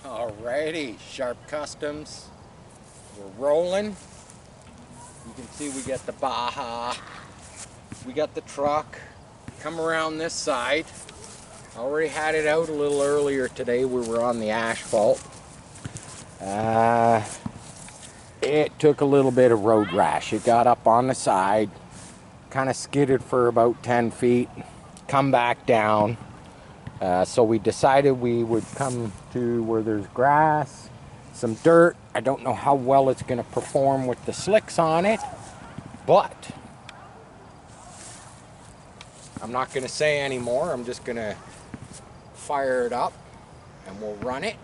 Alrighty, Sharp Customs. We're rolling. You can see we got the Baja. We got the truck. Come around this side. Already had it out a little earlier today. We were on the asphalt. It took a little bit of road rash. It got up on the side, kind of skidded for about 10 feet, come back down. So we decided we would come to where there's grass, some dirt. I don't know how well it's going to perform with the slicks on it, but I'm not going to say anymore. I'm just going to fire it up and we'll run it.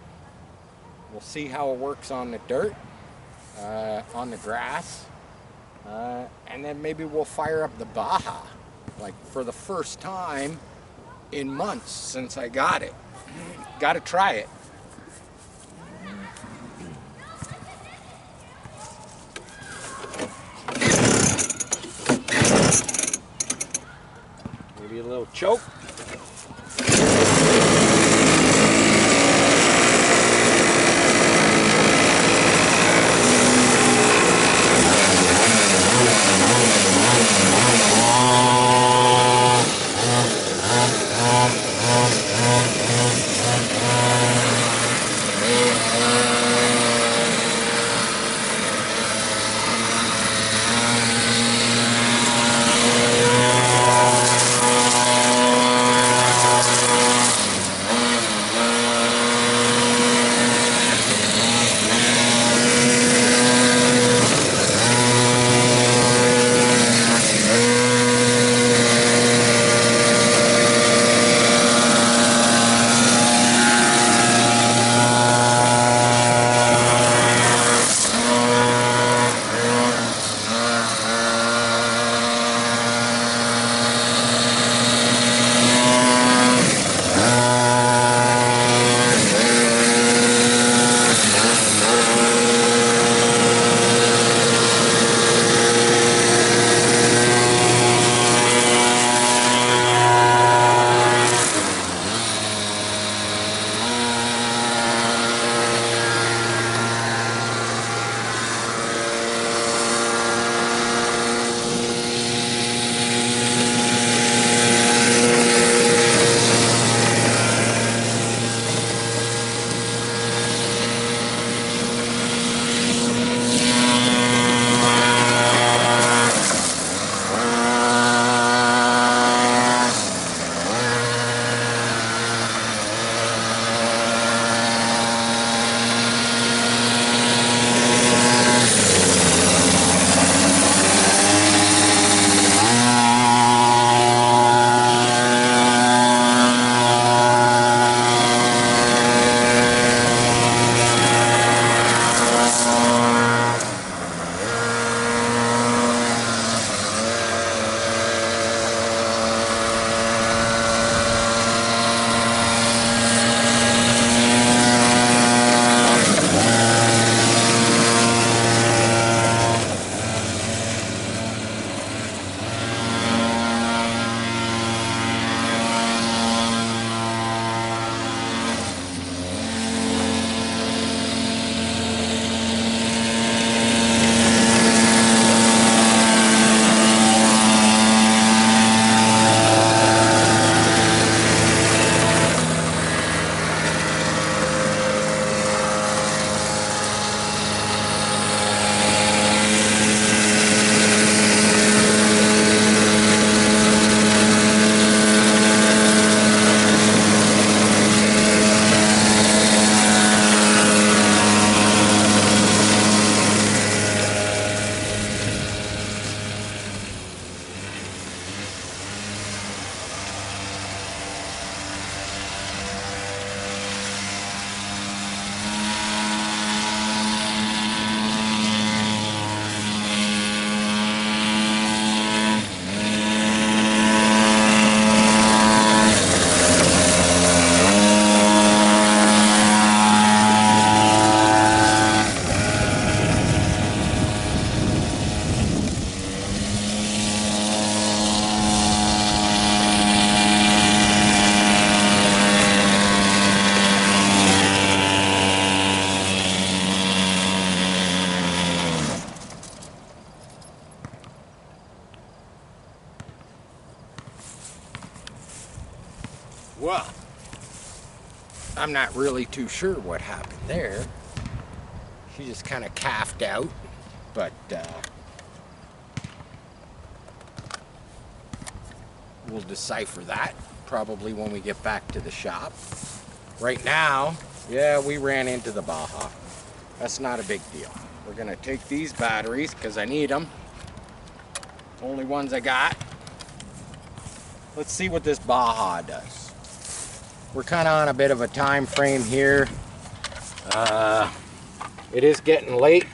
We'll see how it works on the dirt, on the grass, and then maybe we'll fire up the Baja, like for the first time in months since I got it. Got to try it. Maybe a little choke. I'm not really too sure what happened there. She just kind of calved out, but we'll decipher that probably when we get back to the shop. Right now, yeah, we ran into the Baja. That's not a big deal. We're gonna take these batteries because I need them. Only ones I got. Let's see what this Baja does. We're kind of on a bit of a time frame here. It is getting late.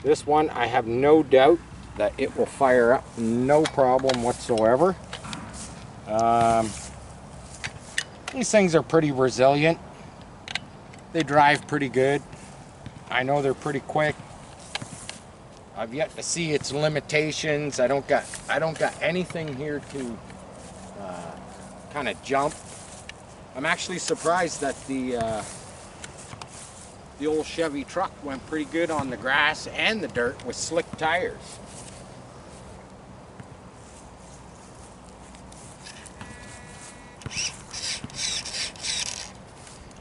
This one, I have no doubt that it will fire up, no problem whatsoever. These things are pretty resilient. They drive pretty good. I know they're pretty quick. I've yet to see its limitations. I don't got anything here to kind of jump. I'm actually surprised that the old Chevy truck went pretty good on the grass and the dirt with slick tires.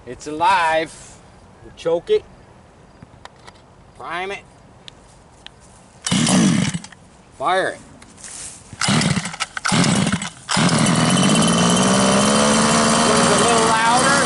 It's alive. We'll choke it, prime it, fire it. Goes a little louder.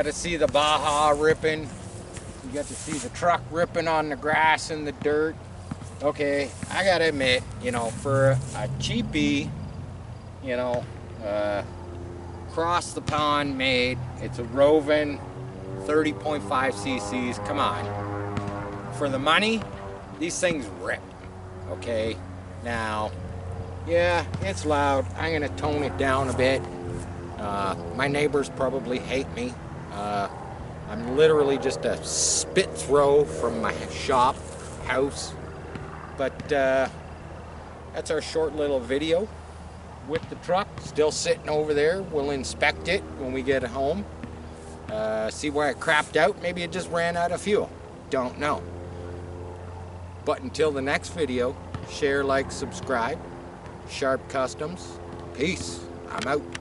got to see the Baja ripping. You got to see the truck ripping on the grass and the dirt. Okay, I gotta admit, you know, for a cheapie, you know, cross the pond made, it's a Rovan, 30.5 cc's. Come on. For the money, these things rip. Okay, now, yeah, it's loud. I'm gonna tone it down a bit. My neighbors probably hate me. I'm literally just a spit throw from my house. But that's our short little video with the truck still sitting over there. We'll inspect it when we get home. See where it crapped out. Maybe it just ran out of fuel. Don't know. But until the next video, share, like, subscribe. Sharp Customs. Peace. I'm out.